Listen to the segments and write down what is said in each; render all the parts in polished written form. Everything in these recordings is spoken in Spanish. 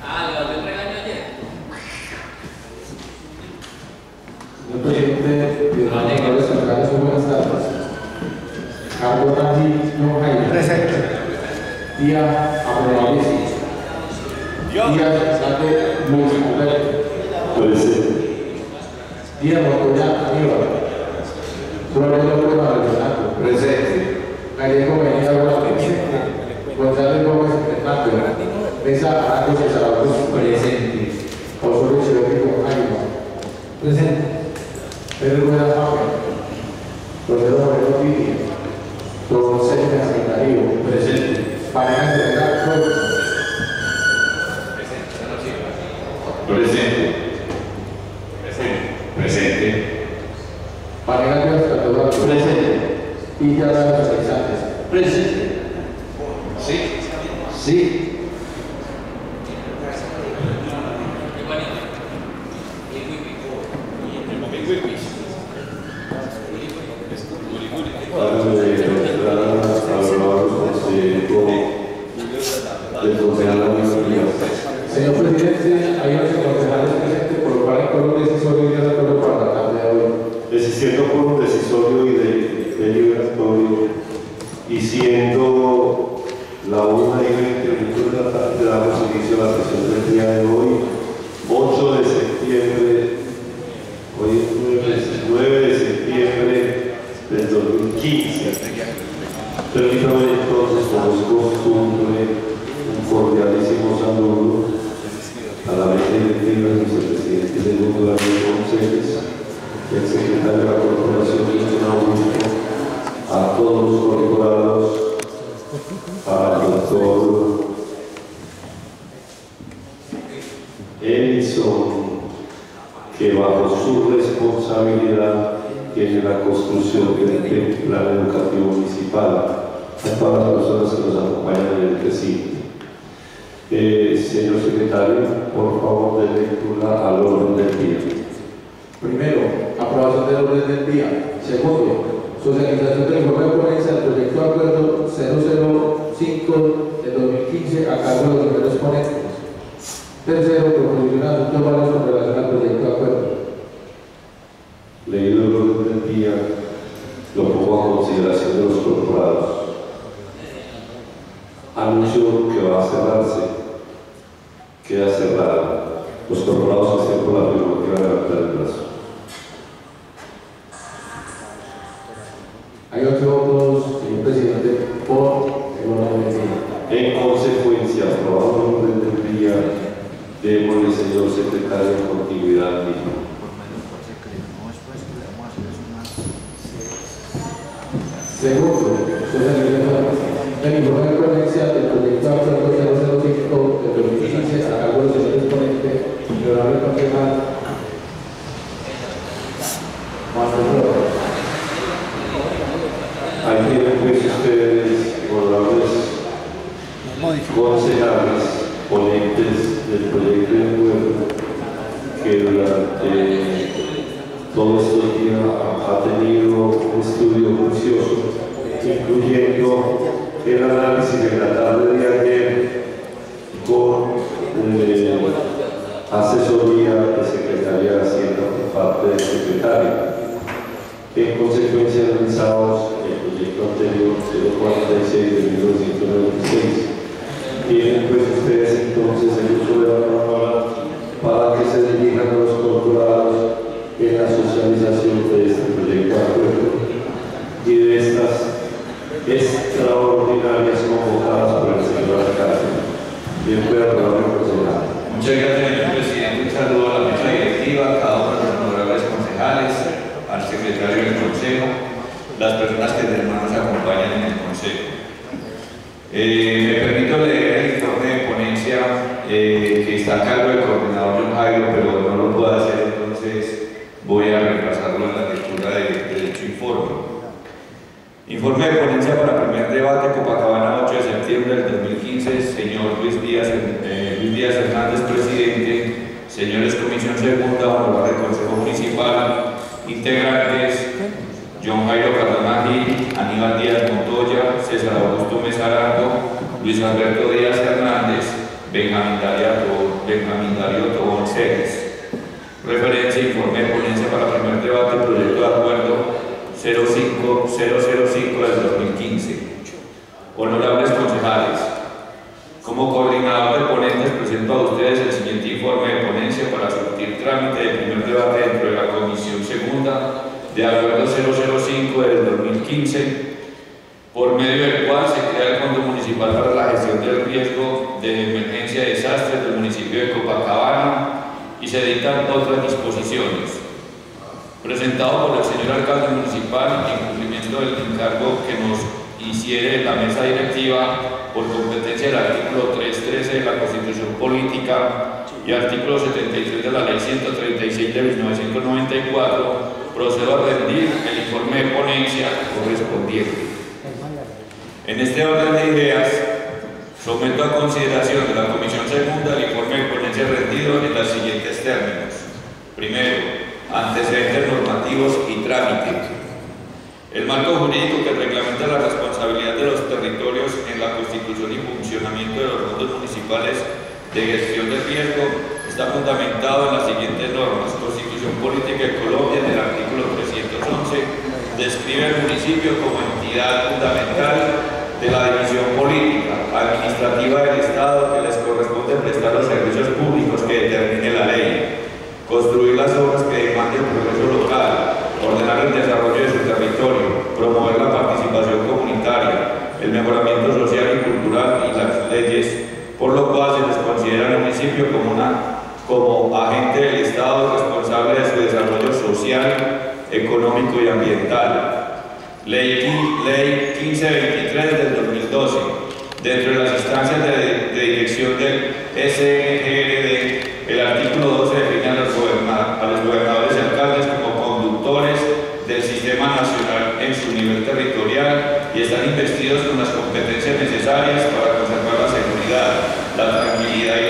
Ah, le volvió el regaño ayer. Señor presidente, bienvenidos alcaldes, buenas tardes. Carlos Rangel, no Jaime. Presente. Día Abraham. Día Sante Luis Alberto. Presente. Día Montoya Aníbal. Flores López Maldonado. Presente. Gallego Benítez Guadalupe. González Gómez Fernando. Mesa Arango Cesar. Presente. Osorio Chilótico Jaime. Presente. Pedro Rueda Fabio. Rodrigo Moreno Piña. Don Sergio Santario. Presente. Pareja General Flores. Presente. Presente. Pareja de Eduardo. Presente. Y ya la Alexandres. Presente. Sí. Sí. Señor presidente, hay 11 concejales presentes, por lo cual el coro decisorio y el acuerdo para la tarde de hoy. Existiendo por un decisorio y deliberatorio, y siendo la 1:20 de la tarde, damos inicio a la sesión del día de hoy, 8 de septiembre, hoy es 9 de septiembre del 2015. Permítame entonces, como es costumbre, un cordialísimo saludo a la mesa directiva, al vicepresidente segundo Daniel González, el secretario de la Corporación Cristian Augusto, a todos los corporados, al doctor Edison, que bajo su responsabilidad tiene la construcción del plan educativo municipal, a todas las personas que nos acompañan en el recinto. Señor secretario, por favor, de lectura al orden del día. Primero, aprobación del orden del día. Segundo, socialización del informe de ponencia del proyecto de acuerdo 005 de 2015 a cargo de los primeros ponentes. Tercero, proposición de asuntos varios con relación al proyecto de acuerdo. Leído el orden del día, lo pongo a consideración de los corporados. Anuncio que va a cerrarse. Queda cerrada. Los corporados que estén por la prerrogativa de levantar el brazo. Hay 8 votos, señor presidente, por el orden del día. En consecuencia, aprobado el orden del día, démosle, señor secretario, continuidad misma. Segundo, socialización del informe de ponencia del proyecto de acuerdo 005 de 2015 a cargo de los señores ponentes, el honorable concejal Manuel Flores. Ahí tienen pues ustedes, honorables concejales, ponentes del proyecto de acuerdo, que durante todos estos días ha tenido un estudio juicioso, incluyendo el análisis de la tarde de ayer con asesoría de Secretaría de Hacienda por parte del secretario. En consecuencia, analizamos el proyecto anterior 046 de 1996. Tienen pues ustedes entonces el uso de la palabra para que se dirijan a los corporados en la socialización de este proyecto de acuerdo y de estas extraordinarias convocadas por el señor alcalde. Bien, puede aprobar el concejal. Muchas gracias, señor presidente. Un saludo a la mesa directiva, a cada uno de los honorables concejales, al secretario del consejo, las personas que nos acompañan en el consejo. Me permito leer el informe de ponencia que está a cargo del coordinador John Jairo, pero no lo puedo hacer, entonces voy a repasarlo en la lectura de dicho informe. Informe de ponencia para primer debate, Copacabana, 8 de septiembre del 2015, señor Luis Díaz Hernández, presidente, señores Comisión Segunda, honorable Consejo Municipal, integrantes, John Jairo Cardona Gil, Aníbal Díaz Montoya, César Augusto Mesarango, Luis Alberto Díaz Hernández, Benjamín Darío Tobón Ceres. Referencia e informe de ponencia para primer debate, proyecto de acuerdo 05005 del 2015. Honorables concejales, como coordinador de ponentes presento a ustedes el siguiente informe de ponencia para surtir trámite de primer debate dentro de la Comisión Segunda de Acuerdo 005 del 2015, por medio del cual se crea el Fondo Municipal para la Gestión del Riesgo de Emergencia de Desastres del municipio de Copacabana y se dictan otras disposiciones. Presentado por el señor alcalde municipal en cumplimiento del encargo que nos hiciere la mesa directiva por competencia del artículo 313 de la Constitución Política y artículo 73 de la Ley 136 de 1994, procedo a rendir el informe de ponencia correspondiente. En este orden de ideas, someto a consideración de la Comisión Segunda el informe de ponencia rendido en los siguientes términos. Primero, antecedentes normativos y trámite. El marco jurídico que reglamenta la responsabilidad de los territorios en la constitución y funcionamiento de los fondos municipales de gestión de riesgo está fundamentado en las siguientes normas. Constitución Política de Colombia, en el artículo 311, describe el municipio como entidad fundamental de la división política, administrativa del Estado que les corresponde prestar los servicios públicos que determine la ley, construir las obras que demande el progreso local, ordenar el desarrollo de su territorio, promover la participación comunitaria, el mejoramiento social y cultural y las leyes, por lo cual se les considera el municipio como agente del Estado responsable de su desarrollo social, económico y ambiental. Ley 1523 del 2012. Dentro de las instancias de dirección del SNGRD, el artículo 12 define a los gobernadores y alcaldes como conductores del sistema nacional en su nivel territorial y están investidos con las competencias necesarias para conservar la seguridad, la tranquilidad y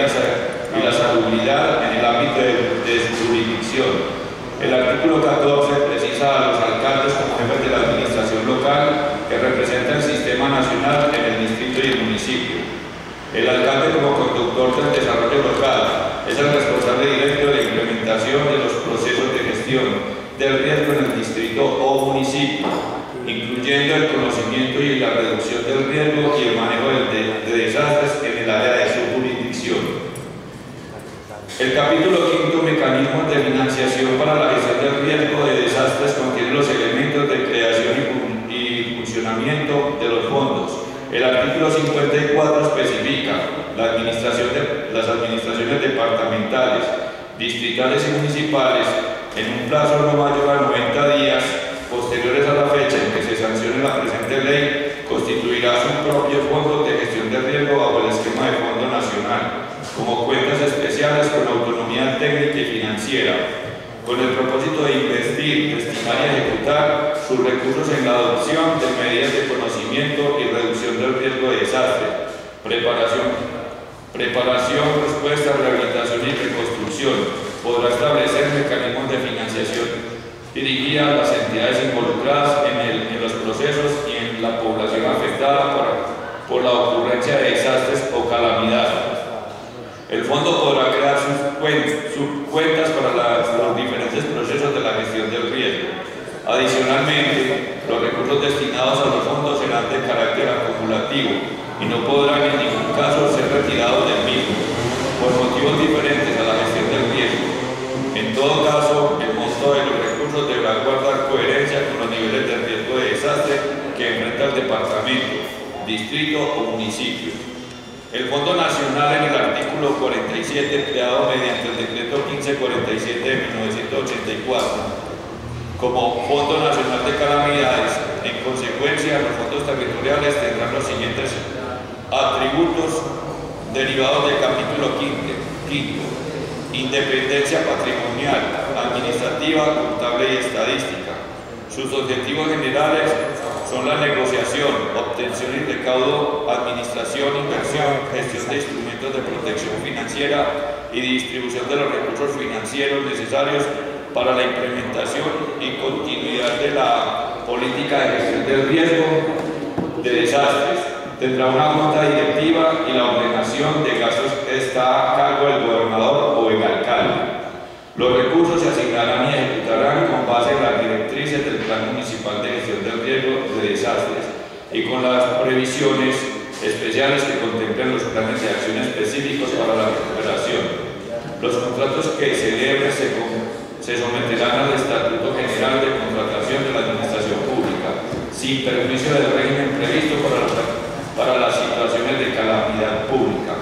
la salubridad en el ámbito de su jurisdicción. El artículo 14 precisa a los alcaldes como jefes de la administración local que representa el sistema nacional en el distrito y el municipio. El alcalde como conductor del desarrollo local es el responsable directo de la implementación de los procesos de gestión del riesgo en el distrito o municipio, incluyendo el conocimiento y la reducción del riesgo y el manejo de desastres en el área de su jurisdicción. El capítulo 5, mecanismos de financiación para la gestión del riesgo de desastres, contiene los elementos de creación y funcionamiento de los fondos. El artículo 54 especifica las administraciones departamentales, distritales y municipales en un plazo no mayor a 90 días posteriores a la fecha en que se sancione la presente ley, constituirá su propio fondo de gestión de riesgo bajo el esquema de Fondo Nacional, como cuentas especiales con autonomía técnica y financiera, con el propósito de investir, estimar y ejecutar sus recursos en la adopción de medidas de conocimiento y reducción del riesgo de desastre, preparación, respuesta, rehabilitación y reconstrucción. Podrá establecer mecanismos de financiación dirigida a las entidades involucradas en los procesos y en la población afectada por la ocurrencia de desastres o calamidades. El fondo podrá crear sus cuentas para los diferentes procesos de la gestión del riesgo. Adicionalmente, los recursos destinados a los fondos serán de carácter acumulativo y no podrán en ningún caso ser retirados del mismo, por motivos diferentes a la gestión del riesgo. En todo caso, el monto de los recursos deberá guardar coherencia con los niveles de riesgo de desastre que enfrenta el departamento, distrito o municipio. El Fondo Nacional, en el artículo 47, creado mediante el decreto 1547 de 1984, como Fondo Nacional de Calamidades. En consecuencia, los fondos territoriales tendrán los siguientes atributos derivados del capítulo 5: independencia patrimonial, administrativa, contable y estadística. Sus objetivos generales son la negociación, obtención y recaudo, administración, inversión, gestión de instrumentos de protección financiera y distribución de los recursos financieros necesarios para la implementación y continuidad de la política de gestión del riesgo de desastres. Tendrá una junta directiva y la ordenación de gastos está a cargo del gobernador o el alcalde. Los recursos se asignarán y ejecutarán con base en las directrices del Plan Municipal de Gestión del Riesgo de Desastres y con las previsiones especiales que contemplan los planes de acción específicos para la recuperación. Los contratos que celebren se someterán al Estatuto General de Contratación de la Administración Pública, sin perjuicio del régimen previsto para las situaciones de calamidad pública.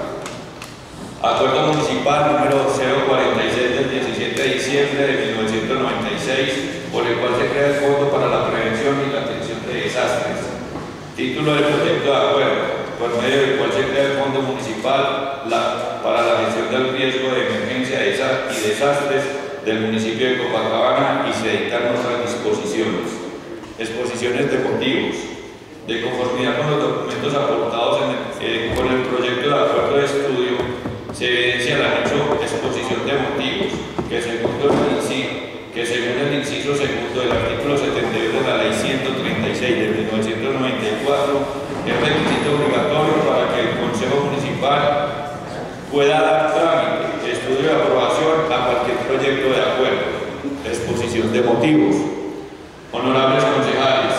Acuerdo Municipal número 046 del 17 de diciembre de 1996, por el cual se crea el Fondo para la Prevención y la Atención de Desastres. Título del proyecto de acuerdo, por medio del cual se crea el Fondo Municipal para la Gestión del Riesgo de Emergencia y Desastres del municipio de Copacabana, y se dictan otras disposiciones. Exposiciones de motivos. De conformidad con los documentos aportados con el proyecto de acuerdo de estudio, se evidencia el anexo exposición de motivos, que según el inciso segundo del artículo 72 de la Ley 136 de 1994, es requisito obligatorio para que el Consejo Municipal pueda dar trámite, estudio de aprobación a cualquier proyecto de acuerdo. Exposición de motivos. Honorables concejales,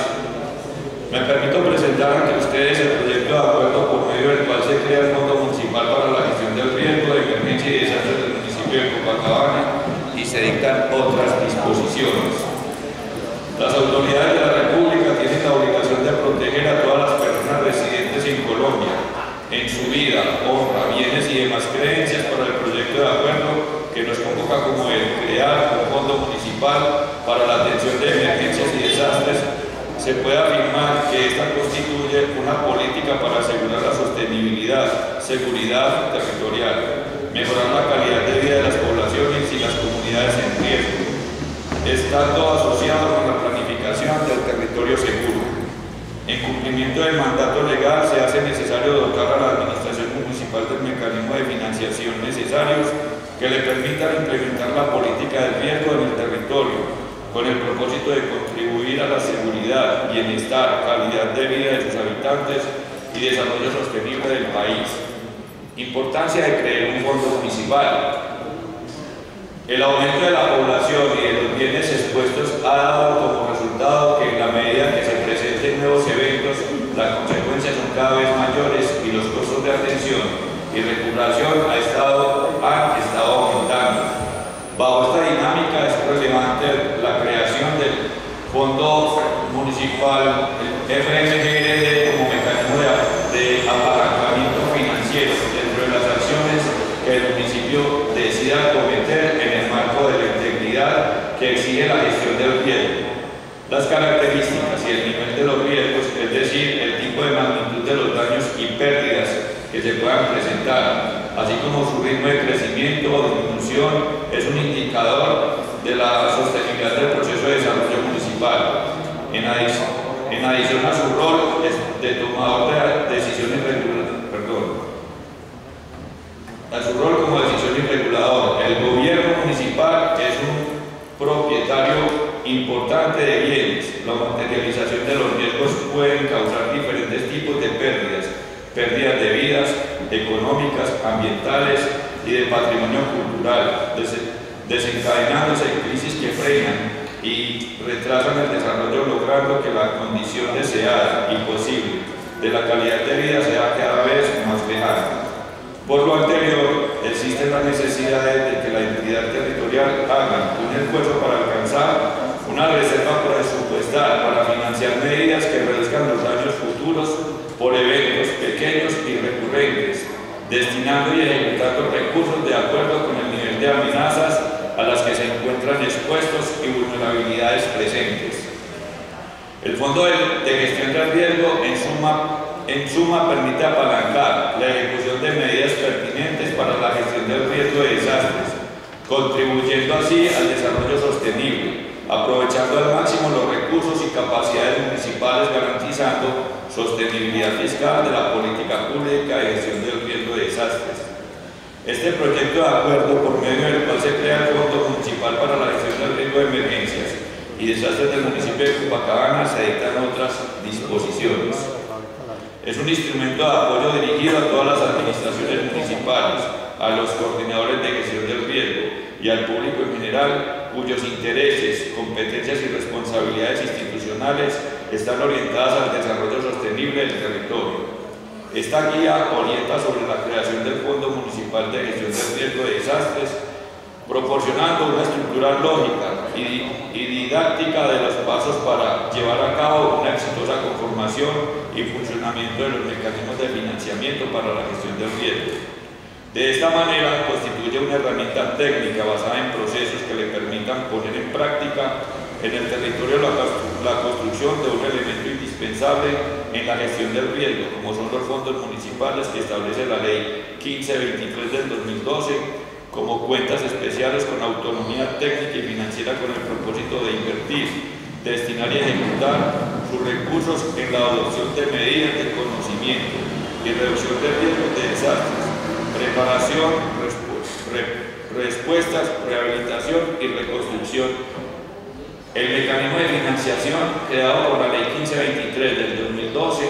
me permito presentar ante ustedes el proyecto de acuerdo por medio del cual se crea el Fondo Municipal para la Gestión del Riesgo de Emergencia y Desastres del municipio de Copacabana, y se dictan otras disposiciones. Las autoridades de la República tienen la obligación de proteger a todas las personas residentes en Colombia, en su vida, honra, bienes y demás creencias, para el proyecto de acuerdo que nos convoca como el crear un fondo municipal para la atención de emergencias y desastres. Se puede afirmar que esta constituye una política para asegurar la sostenibilidad, seguridad territorial, mejorar la calidad de vida de las poblaciones y las comunidades en riesgo, estando asociado con la planificación del territorio seguro. En cumplimiento del mandato legal, se hace necesario dotar a la Administración Municipal del mecanismo de financiación necesarios que le permitan implementar la política del riesgo en el territorio, con el propósito de contribuir a la seguridad, bienestar, calidad de vida de sus habitantes y desarrollo sostenible del país. Importancia de crear un fondo municipal. El aumento de la población y de los bienes expuestos ha dado como resultado que en la medida que se presenten nuevos eventos, las consecuencias son cada vez mayores y los costos de atención y recuperación han estado aumentando. Bajo esta dinámica es relevante la creación del Fondo Municipal FMGRD como mecanismo de apalancamiento financiero dentro de las acciones que el municipio decida cometer en el marco de la integridad que exige la gestión del riesgo. Las características y el nivel de los riesgos, es decir, el tipo de magnitud de los daños y pérdidas que se puedan presentar, así como su ritmo de crecimiento o disminución, es un indicador de la sostenibilidad del proceso de desarrollo municipal. En adición a su rol de tomador de decisiones a su rol como decisión y regulador, el gobierno municipal es un propietario importante de bienes. La materialización de los riesgos pueden causar diferentes tipos de pérdidas de vidas, económicas, ambientales y de patrimonio cultural, desencadenándose en crisis que frenan y retrasan el desarrollo, logrando que la condición deseada y posible de la calidad de vida sea cada vez más lejana. Por lo anterior, existen las necesidades de que la entidad territorial haga un esfuerzo para alcanzar una reserva presupuestal para financiar medidas que reduzcan los daños futuros por eventos pequeños y recurrentes, destinando y ejecutando recursos de acuerdo con el nivel de amenazas a las que se encuentran expuestos y vulnerabilidades presentes. El Fondo de Gestión del Riesgo, en suma, permite apalancar la ejecución de medidas pertinentes para la gestión del riesgo de desastres, contribuyendo así al desarrollo sostenible, aprovechando al máximo los recursos y capacidades municipales, garantizando sostenibilidad fiscal de la política pública de gestión del riesgo de desastres. Este proyecto de acuerdo, por medio del cual se crea el Fondo Municipal para la Gestión del Riesgo de Emergencias y Desastres del municipio de Copacabana, se dictan otras disposiciones. Es un instrumento de apoyo dirigido a todas las administraciones municipales, a los coordinadores de gestión del riesgo y al público en general, cuyos intereses, competencias y responsabilidades institucionales están orientadas al desarrollo sostenible del territorio. Esta guía orienta sobre la creación del Fondo Municipal de Gestión del Riesgo de Desastres, proporcionando una estructura lógica y didáctica de los pasos para llevar a cabo una exitosa conformación y funcionamiento de los mecanismos de financiamiento para la gestión del riesgo. De esta manera, constituye una herramienta técnica basada en procesos que le permitan poner en práctica en el territorio la construcción de un elemento indispensable en la gestión del riesgo, como son los fondos municipales que establece la Ley 1523 del 2012, como cuentas especiales con autonomía técnica y financiera con el propósito de invertir, destinar y ejecutar sus recursos en la adopción de medidas de conocimiento y reducción de riesgos de desastres, preparación, respuestas, rehabilitación y reconstrucción. El mecanismo de financiación creado por la Ley 1523 del 2012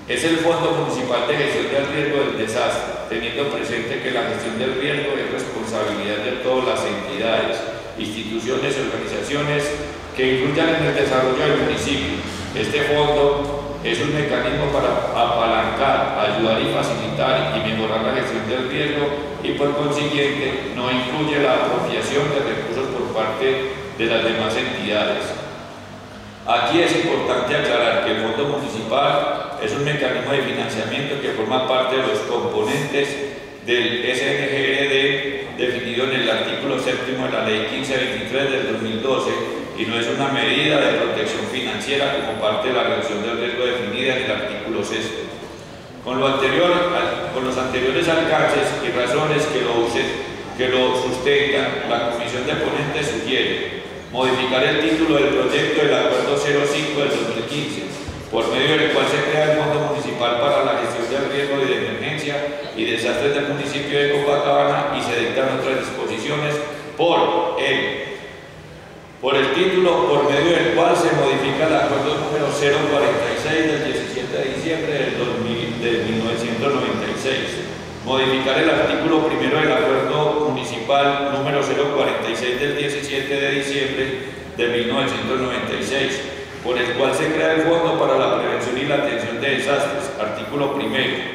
es el Fondo Municipal de Gestión del Riesgo del Desastre, teniendo presente que la gestión del riesgo es responsabilidad de todas las entidades, instituciones y organizaciones que influyan en el desarrollo del municipio. Este fondo es un mecanismo para apalancar, ayudar y facilitar y mejorar la gestión del riesgo y por consiguiente no incluye la apropiación de recursos por parte de las demás entidades. Aquí es importante aclarar que el Fondo Municipal es un mecanismo de financiamiento que forma parte de los componentes del SNGRD definido en el artículo 7 de la Ley 1523 del 2012 y no es una medida de protección financiera como parte de la reducción del riesgo definida en el artículo 6. Con los anteriores alcances y razones que lo sustentan, la Comisión de Ponentes sugiere modificar el título del proyecto del Acuerdo 05 del 2015, por medio del cual se crea el Fondo Municipal para la Gestión del Riesgo y de Emergencia y Desastres del municipio de Copacabana y se dictan otras disposiciones por el título por medio del cual se modifica el Acuerdo número 046 del 17 de diciembre de 1996. Modificar el artículo primero del Acuerdo Municipal número 046 del 17 de diciembre de 1996, por el cual se crea el Fondo para la Prevención y la Atención de Desastres. Artículo primero.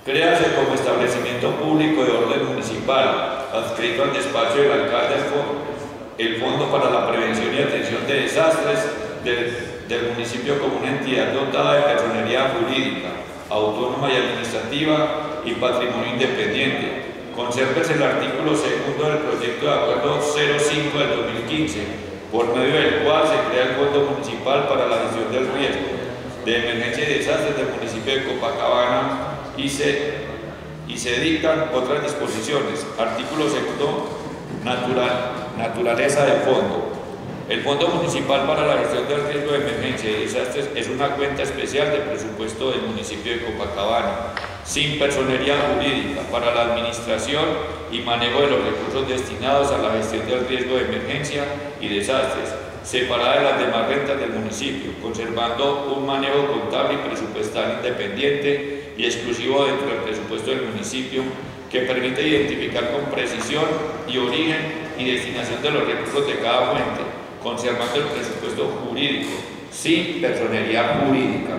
Créase como establecimiento público de orden municipal, adscrito al despacho del alcalde el Fondo para la Prevención y Atención de Desastres del municipio como una entidad dotada de personería jurídica, autónoma y administrativa y patrimonio independiente. Consérvese el artículo segundo del proyecto de acuerdo 05 del 2015, por medio del cual se crea el Fondo Municipal para la Gestión del Riesgo de Emergencia y Desastres del municipio de Copacabana y se dictan otras disposiciones. Artículo segundo, naturaleza del fondo. El Fondo Municipal para la Gestión del Riesgo de Emergencia y Desastres es una cuenta especial de presupuesto del municipio de Copacabana, sin personería jurídica, para la administración y manejo de los recursos destinados a la gestión del riesgo de emergencia y desastres, separada de las demás rentas del municipio, conservando un manejo contable y presupuestal independiente y exclusivo dentro del presupuesto del municipio, que permite identificar con precisión y origen y destinación de los recursos de cada fuente, conservando el presupuesto jurídico, sin personería jurídica.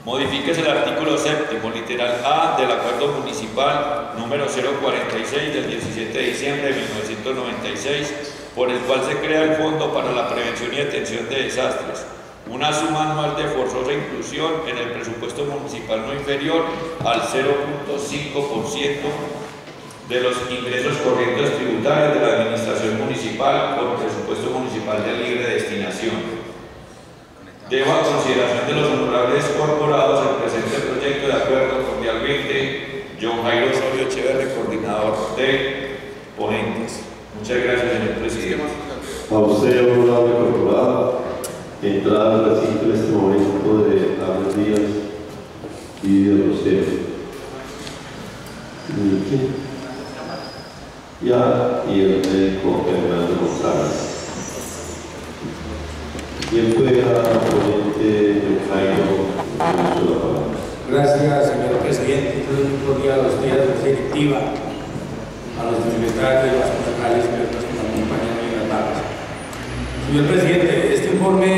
Modifíquese el artículo 7, literal A, del Acuerdo Municipal número 046 del 17 de diciembre de 1996, por el cual se crea el Fondo para la Prevención y Atención de Desastres, una suma anual de forzosa inclusión en el presupuesto municipal no inferior al 0.5% de los ingresos corrientes tributarios de la administración municipal por presupuesto municipal de libre destinación. Dejo a consideración de los honorables corporados el presente proyecto de acuerdo. Cordialmente, John Jairo Osorio Echeverri, coordinador de ponentes. Muchas gracias, señor presidente. A usted, honorable corporado, entrar al recinto en este momento de Carlos Díaz y de Rosero. Ya, y el médico Fernando González. Bien, pueda ponente Jairo, Gracias, señor presidente. Un cordial a los días del directivo. directiva, a los secretarios de las concejales que nos acompañan en las barras. Señor presidente, este informe,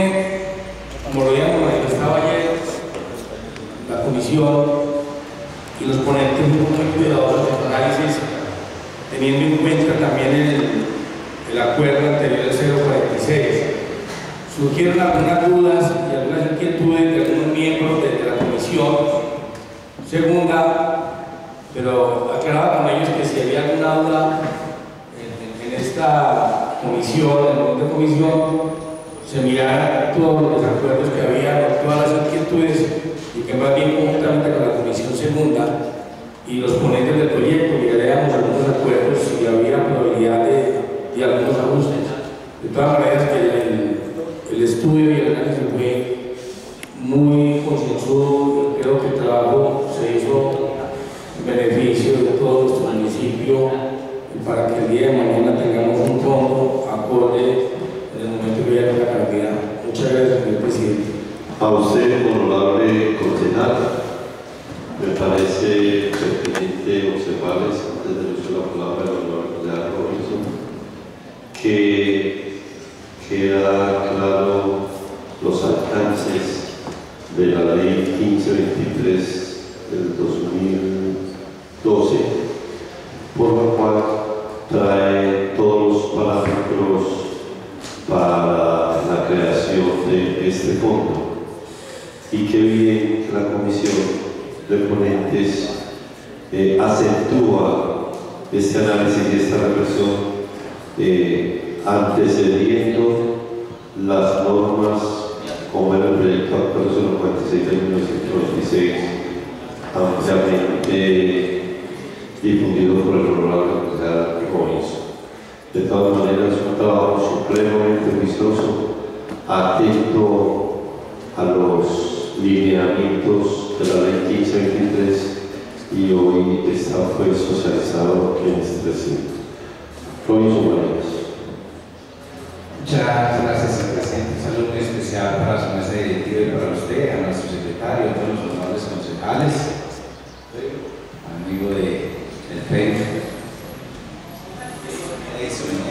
como lo habíamos manifestado ayer, la comisión y los ponentes fueron muy cuidadosos en el análisis, teniendo en cuenta también el acuerdo anterior del 046. Surgieron algunas dudas y algunas inquietudes de algunos miembros de la comisión segunda, pero aclaraba con ellos que si había alguna duda en esta comisión, en esta comisión, se miraran todos los desacuerdos que había, todas las inquietudes, y que más bien conjuntamente con la comisión segunda y los ponentes del proyecto miraríamos algunos acuerdos si había probabilidad de algunos ajustes. De todas maneras, que el estudio y el análisis fue muy concienzudo. Creo que el trabajo se hizo en beneficio de todo nuestro municipio para que el día de mañana tengamos un fondo acorde en el momento que haya la cantidad. Muchas gracias, señor presidente. A usted, honorable concejal, me parece pertinente observarles, antes de uso de la palabra del honorable concejal Robinson, que queda claro los alcances de la ley 1523 del 2012, por la cual trae todos los parámetros para la creación de este fondo. Y qué bien que la comisión de ponentes acentúa este análisis y esta reflexión antecediendo las normas como era el proyecto actual 046 de 1996, ampliamente difundido por el honorable concejal Robinson. De todas maneras, un trabajo supremamente vistoso, atento a los lineamientos de la ley 1523, y hoy fue socializado en este recinto. Robinson Marías. Muchas gracias, señor presidente. Un saludo muy especial para su mesa directiva y para usted, a nuestro secretario, a todos los honorables concejales, amigo del Facebook.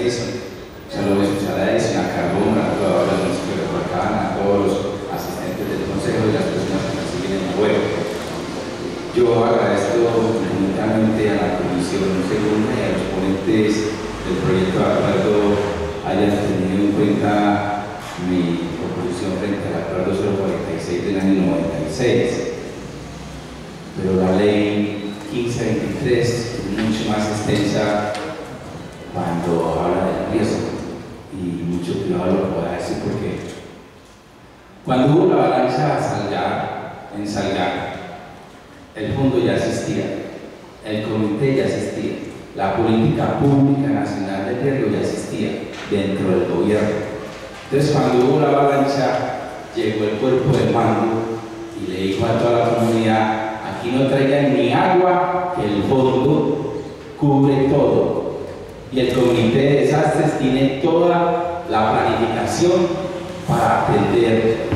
Edison. Un saludo especial a Edison, a Carbón, a todos los municipios de Huacán, a todos los asistentes del consejo y las personas que nos siguen en la web. Yo agradezco infinitamente a la comisión segunda y a los ponentes del proyecto de acuerdo hayan tenido en cuenta mi oposición frente al acuerdo 046 del año 96. Pero la ley 1523 es mucho más extensa cuando habla del riesgo, y mucho cuidado lo puedo decir porque cuando hubo la avalancha en Salgar, el fondo ya existía, el comité ya existía, la política pública nacional de riesgo ya existía dentro del gobierno. Entonces, cuando hubo la avalancha, llegó el cuerpo de mando y le dijo a toda la comunidad: aquí no traigan ni agua, que el fondo cubre todo. Y el comité de desastres tiene toda la planificación para atender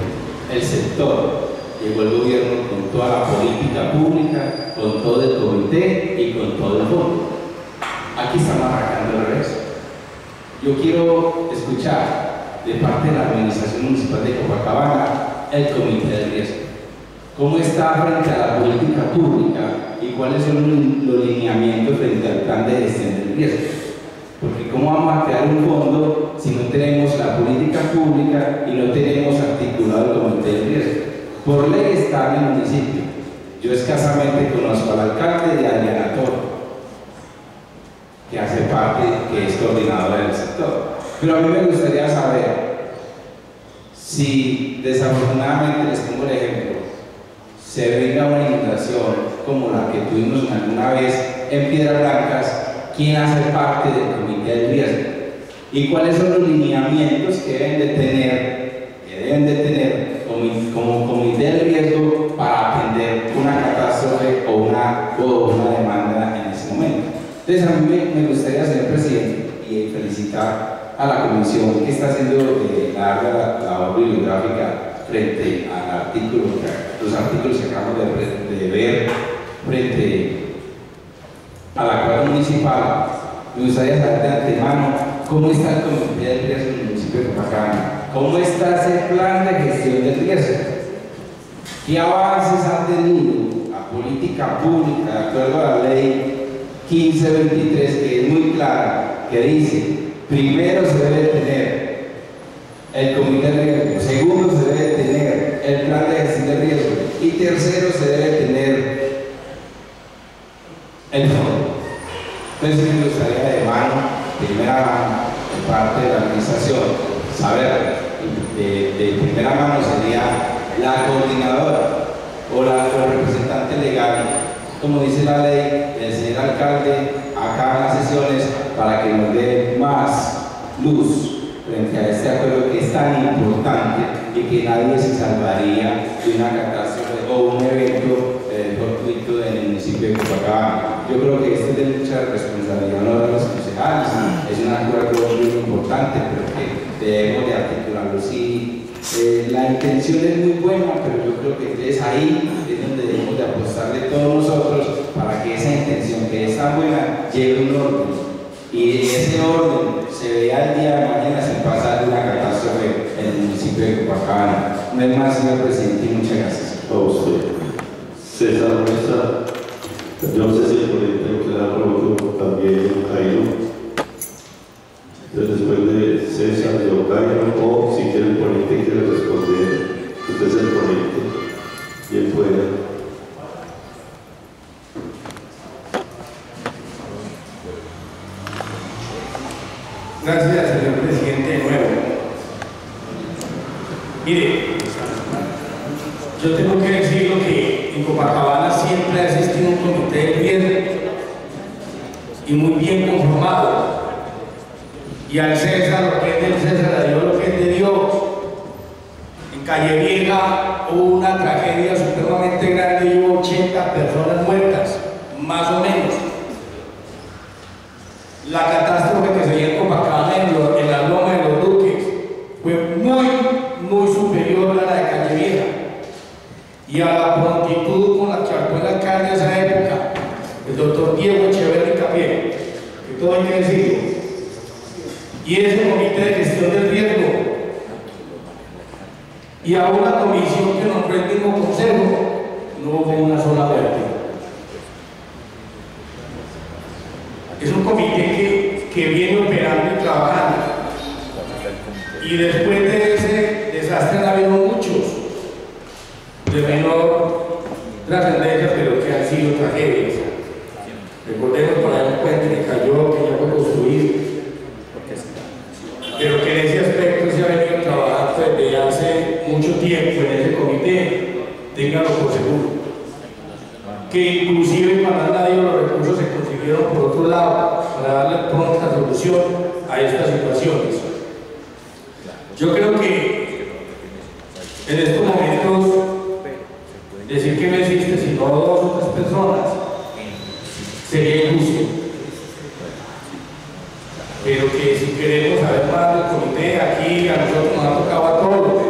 el sector. Llegó el gobierno con toda la política pública, con todo el comité y con todo el fondo. Aquí estamos arrancando el resto. Yo quiero escuchar de parte de la Administración Municipal de Copacabana el comité de riesgo. ¿Cómo está frente a la política pública y cuáles son los lineamientos frente al plan de gestión del riesgo? Porque ¿cómo vamos a crear un fondo si no tenemos la política pública y no tenemos articulado el comité de riesgo? Por ley está en el municipio. Yo escasamente conozco al alcalde de Adriana Toro, que hace parte, que es coordinadora del sector. Pero a mí me gustaría saber si desafortunadamente, les pongo el ejemplo, se venga una inundación como la que tuvimos alguna vez en Piedras Blancas, ¿quién hace parte del comité de riesgo? ¿Y cuáles son los lineamientos que deben de tener como comité de riesgo para atender una catástrofe o una demanda en ese momento? Entonces, a mí me gustaría, señor presidente, y felicitar a la comisión que está haciendo la labor bibliográfica frente al artículo, los artículos que acabamos de ver frente a la municipal, me gustaría saber de antemano cómo está el comité de riesgo en el municipio de Copacabana, cómo está ese plan de gestión del riesgo, qué avances han tenido a política pública de acuerdo a la ley 1523, que es muy clara, que dice: primero se debe tener el comité de riesgo, segundo se debe tener el plan de gestión de riesgo y tercero se debe tener el fondo. Entonces me gustaría de primera mano, de parte de la administración, saber de primera mano sería la coordinadora o el representante legal, como dice la ley, del señor alcalde acá en las sesiones, para que nos dé más luz frente a este acuerdo que es tan importante y que nadie se salvaría de una catástrofe o un evento fortuito en el municipio de Copacabana. Yo creo que esto es de mucha responsabilidad no de los concejales, es un acuerdo muy importante, pero que debemos de articularlo. Sí, la intención es muy buena, pero yo creo que es ahí es donde debemos de apostarle todos nosotros para que esa intención que es tan buena lleve un orden. Y ese orden se vea el día de mañana sin pasar una catástrofe en el municipio de Copacabana. No es más, señor presidente, y muchas gracias. A usted. César Mesa, yo no sé si el presidente que la preguntó también Jairo. Entonces, después de César, de Jairo, o si quiere el ponente quiere responder, usted es el ponente y él puede. Gracias, señor presidente, de nuevo. Mire, yo tengo que decirlo que en Copacabana siempre ha existido un comité de riesgo y muy bien conformado. Y al César lo que es del César, a Dios lo que es de Dios. En Calle Vieja hubo una tragedia supremamente grande y hubo 80 personas muertas, más o menos. La catástrofe que se dio en Copacabana en la Loma de los Duques fue muy superior a la de Calle Vieja y a la prontitud con la que actuó el alcalde de esa época, el doctor Diego Echeverri Capiel, que todo hay que decirlo, y ese comité de gestión del riesgo y a una comisión que nombró el mismo consejo, no hubo una sola muerte. Es un comité que viene operando y trabajando. Y después de ese desastre han habido muchos de menor trascendencia, pero que han sido tragedias. Recordemos por ahí un puente que cayó, que ya fue construido, pero que en ese aspecto se ha venido trabajando desde hace mucho tiempo en ese comité, ténganlo por seguro. Que inclusive cuando han dado los recursos se consiguieron por otro lado para darle pronta solución a estas situaciones. Yo creo que en estos momentos decir que no existe sino 2 o 3 personas sería injusto, pero que si queremos saber más del comité, aquí a nosotros nos ha tocado a todos,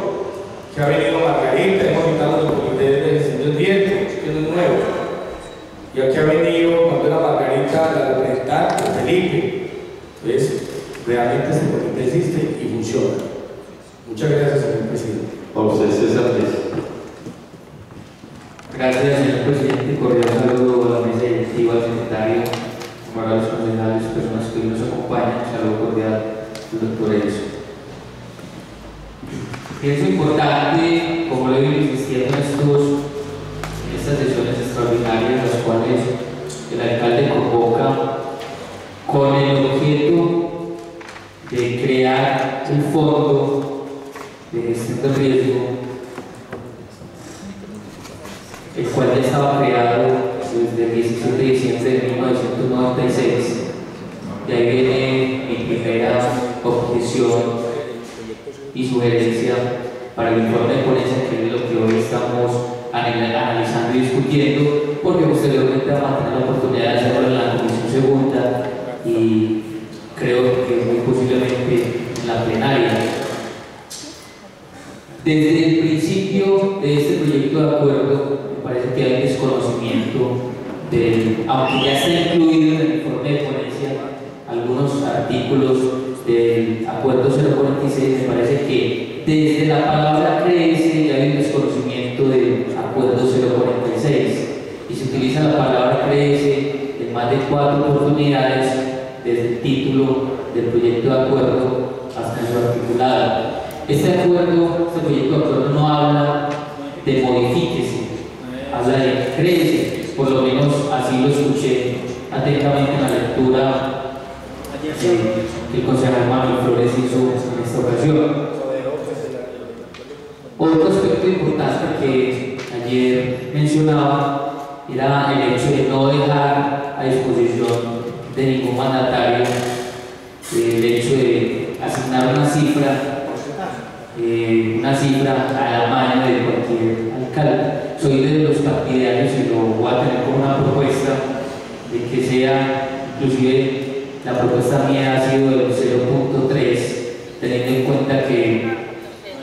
que ha venido Margarita, hemos invitado al comité de gestión del riesgo, que no es nuevo. Y aquí ha venido, cuando era Margarita, la representante, Felipe. Entonces, realmente este comité existe y funciona. Muchas gracias, señor presidente. A usted, César Mesa. Gracias, señor presidente. Cordial saludo a la mesa directiva, al secretario, a los concejales, personas que hoy nos acompañan. Un saludo cordial al doctor Elso. Es importante, como lo he venido insistiendo en estas sesiones extraordinarias, las cuales el alcalde convoca con el objeto de crear un fondo de gestión de riesgo, el cual ya estaba creado desde el 17 de diciembre de 1996. De ahí viene mi primera objeción y sugerencia para el informe de ponencia, que es lo que hoy estamos analizando y discutiendo, porque posteriormente vamos a tener la oportunidad de hacerlo en la comisión segunda y creo que muy posiblemente en la plenaria. Desde el principio de este proyecto de acuerdo me parece que hay desconocimiento aunque ya está incluido en el informe de artículos del Acuerdo 046, me parece que desde la palabra crece ya hay un desconocimiento del Acuerdo 046 y se utiliza la palabra crece en más de 4 oportunidades desde el título del proyecto de acuerdo hasta su articulado. Este proyecto de acuerdo no habla de modifíquese, habla de crece, por lo menos así lo escuché atentamente en la lectura que el concejal Manuel Flores hizo en esta ocasión. Otro aspecto importante que ayer mencionaba era el hecho de no dejar a disposición de ningún mandatario el hecho de asignar una cifra a la mano de cualquier alcalde. Soy de los partidarios y lo voy a tener como una propuesta de que sea, inclusive la propuesta mía ha sido del 0.3, teniendo en cuenta que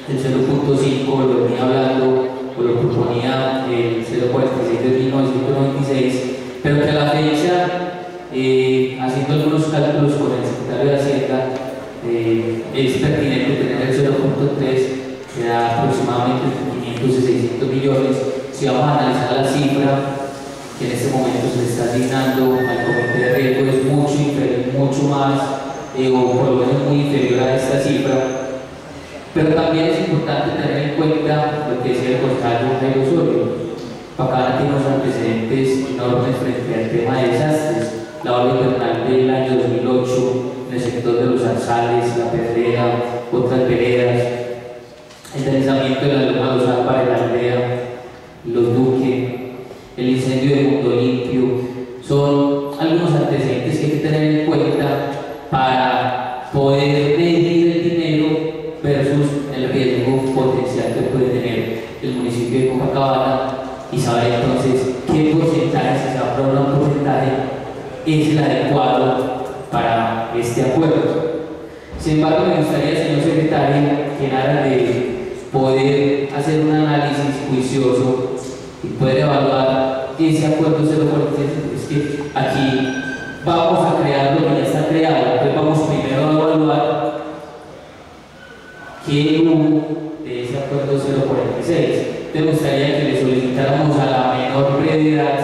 el 0.5 lo venía hablando o lo proponía el 0.46 de 1996, pero que a la fecha, haciendo algunos cálculos con el secretario de Hacienda, es pertinente tener el 0.3, que da aproximadamente 500 y 600 millones. Si vamos a analizar la cifra que en este momento se le está asignando al comité de riesgo, es mucho inferior, mucho más, o por lo menos muy inferior a esta cifra. Pero también es importante tener en cuenta lo que decía el concejal Jairo Osorio. Pacana tiene unos antecedentes enormes frente al tema de desastres. La ola invernal del año 2008 en el sector de los Zarzales, La Pedrera, otras veredas, el deslizamiento de la Loma de los Álvarez, la aldea, Los Duques, el incendio de Mundo Limpio, son algunos antecedentes que hay que tener en cuenta para poder medir el dinero versus el riesgo potencial que puede tener el municipio de Copacabana y saber entonces qué porcentaje, si se va a aprobar un porcentaje, es el adecuado para este acuerdo. Sin embargo, me gustaría, señor secretario, que en aras de poder hacer un análisis juicioso y poder evaluar ese acuerdo 046, es que aquí vamos a crear lo que ya está creado, entonces vamos primero a evaluar qué hubo de ese acuerdo 046. Me gustaría que le solicitáramos a la menor brevedad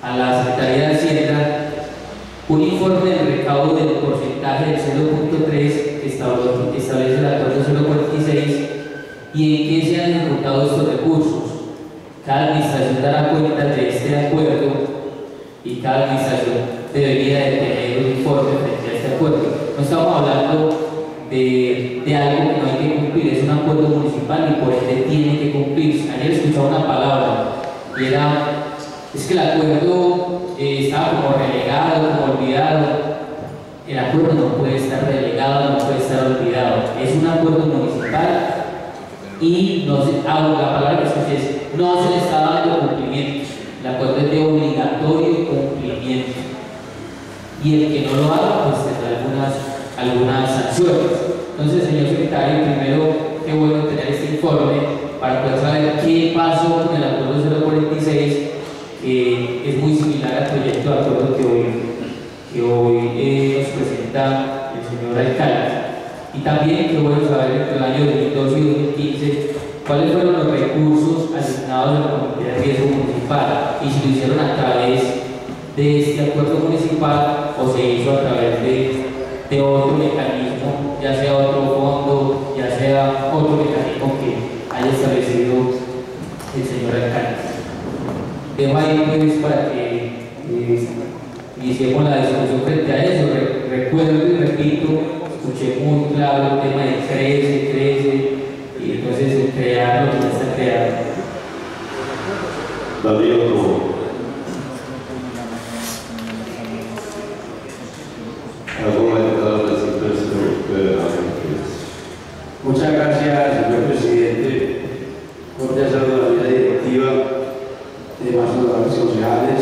a la Secretaría de Hacienda un informe del recaudo del porcentaje del 0.3 que establece el acuerdo 046 y en qué se han ejecutado estos recursos. Cada administración dará cuenta de este acuerdo y cada administración debería de tener un informe frente a este acuerdo. No estamos hablando de algo que no hay que cumplir, es un acuerdo municipal y por ende tiene que cumplirse. Ayer escuchaba una palabra y es que el acuerdo estaba como relegado, como olvidado. El acuerdo no puede estar relegado, no puede estar olvidado. Es un acuerdo municipal y la palabra que escuché es no se le está dando cumplimiento. El acuerdo es de obligatorio cumplimiento. Y el que no lo haga, pues tendrá algunas sanciones. Entonces, señor secretario, primero, qué bueno tener este informe para poder saber qué pasó con el acuerdo 046, que es muy similar al proyecto de acuerdo que hoy nos presenta el señor alcalde. Y también qué bueno saber entre el año 2012 y 2015 cuáles fueron los recursos asignados al comité de riesgo municipal y si lo hicieron a través de este acuerdo municipal o se hizo a través de otro mecanismo, ya sea otro fondo, ya sea otro mecanismo que haya establecido el señor alcalde. Dejo ahí pues para que iniciemos la discusión frente a eso. Recuerdo y repito, escuché muy claro el tema de crece y entonces crear lo que ya está creado. Muchas gracias, señor presidente. Cordial saludo a la mesa directiva, demás honorables concejales,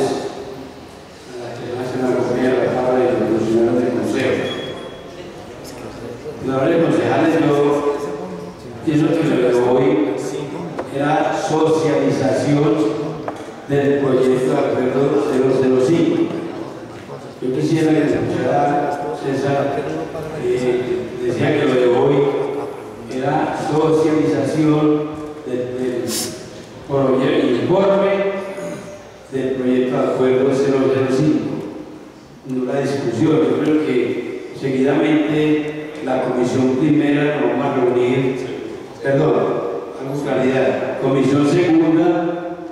a las personas que nos acompañan a la Cámara y a los funcionarios del Consejo. Honorables concejales, yo pienso que lo de hoy era socialización del proyecto proyecto de acuerdo 005, no la discusión. Yo creo que seguidamente la comisión primera nos vamos a reunir, perdón, hago claridad, comisión segunda,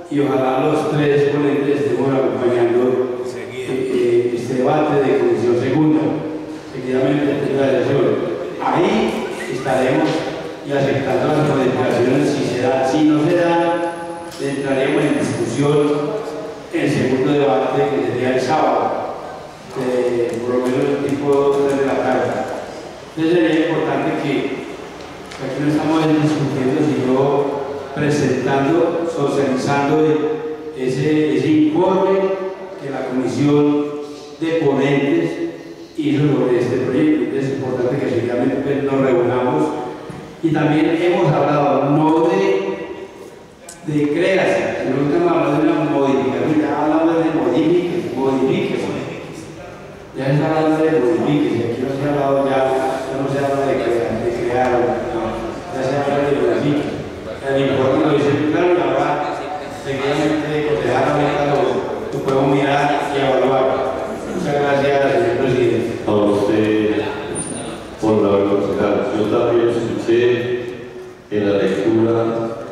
y ojalá los tres ponentes estemos acompañando este debate de comisión segunda, seguidamente de la elección. Ahí estaremos y aceptando las modificaciones si se da. Si no se da, entraremos en discusión en el segundo debate, que sería el sábado, por lo menos el tipo 3 de la tarde. Entonces sería importante que aquí no estamos discutiendo, sino presentando, socializando ese informe que la comisión de ponentes hizo sobre este proyecto. Entonces es importante que seguidamente nos reunamos. Y también hemos hablado no de creación, sino que hemos hablado de una modificación. Ya hablamos de modifiques. Ya se ha hablado de modifiques, y aquí no se ha hablado no se habla de crear, ya se habla de modifiques. El informe lo dice claro, y ahora seguidamente concejal lo podemos mirar y evaluar. Muchas gracias, señor presidente. A usted, honorable concejal. Yo también escuché en la lectura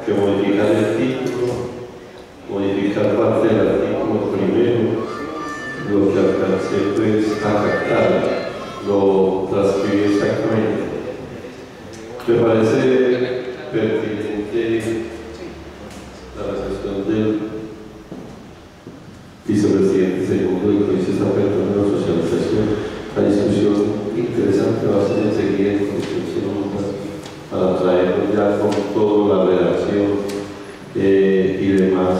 que modificar el título, modificar parte del artículo primero, lo que alcancé pues a captar, lo transcribí exactamente. Me parece pertinente la reflexión del vicepresidente segundo y que hizo esta apertura de la socialización. La discusión interesante va a ser enseguida en comisión segunda para traernos ya con toda la redacción y demás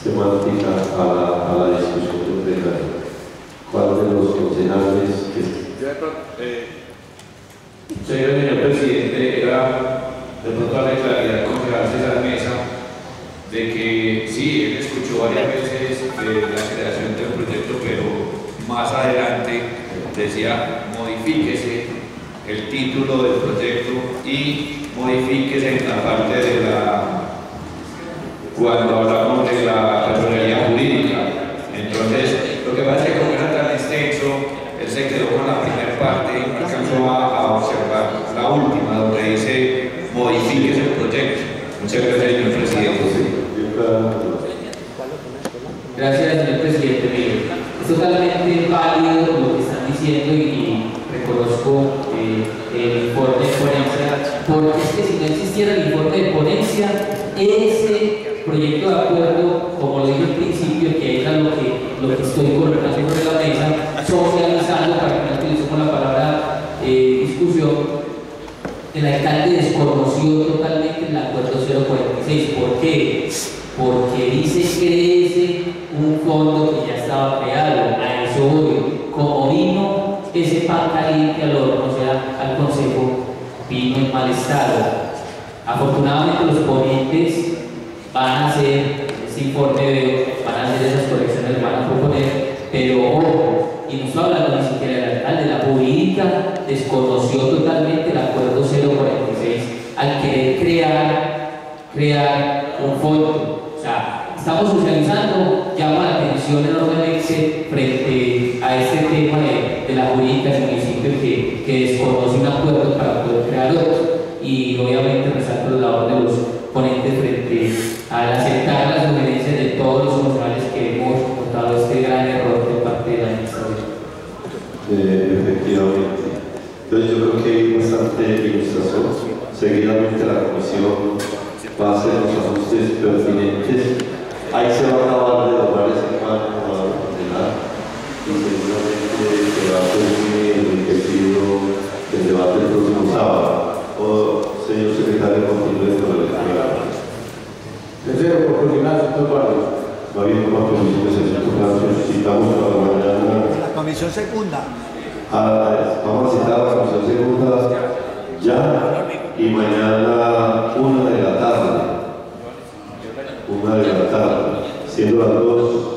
semántica a la discusión del plenario. ¿Cuál de los concejales? Señor presidente, era de pronto darle claridad con César Mesa de que sí, él escuchó varias veces la creación del proyecto, pero más adelante decía modifíquese el título del proyecto y modifíquese en la parte de cuando hablamos de la personalidad jurídica. Entonces, lo que pasa es que como era tan extenso, él se quedó con la primera parte y no alcanzó a observar la última, donde dice modifíquese el proyecto. Muchas gracias, señor presidente. Gracias, señor presidente. Es totalmente válido lo que están diciendo y reconozco el informe de ponencia, porque es que si no existiera el informe de ponencia, ese proyecto de acuerdo, como lo dije al principio, que era lo que estoy colocando sobre la mesa, socializando, para que no utilicemos la palabra discusión, el alcalde desconoció totalmente el acuerdo 046. ¿Por qué? Porque dice crece un fondo que ya estaba creado. A eso voy. Como vino ese pan caliente al horno, o sea, al consejo, vino en mal estado. Afortunadamente los ponentes van a hacer ese informe, van a hacer esas correcciones, van a proponer, pero ojo, y no estoy hablando ni siquiera del alcalde, la jurídica desconoció totalmente el acuerdo 046 al querer crear un fondo. O sea, estamos socializando, llama la atención enormemente frente a este tema de la jurídica del municipio que desconoce un acuerdo para poder crear otro. Y obviamente resalto la labor de los ponentes frente al aceptar las sugerencias de todos los concejales que hemos notado este gran error de parte de la administración. Efectivamente. Entonces yo creo que hay bastante ilustración. Seguidamente la comisión va a hacer los ajustes pertinentes. Ahí se va a acabar de tomar ese plan para ordenar y seguramente se va a cumplir el objetivo del debate el próximo sábado. Señor secretario, continúe con la lectura. Tercero, por coordinar, señor Vargas. Va bien, como necesitamos para mañana. La comisión segunda. Vamos a citar a la comisión segunda ya y mañana 1 de la tarde. 1 de la tarde, siendo las 2.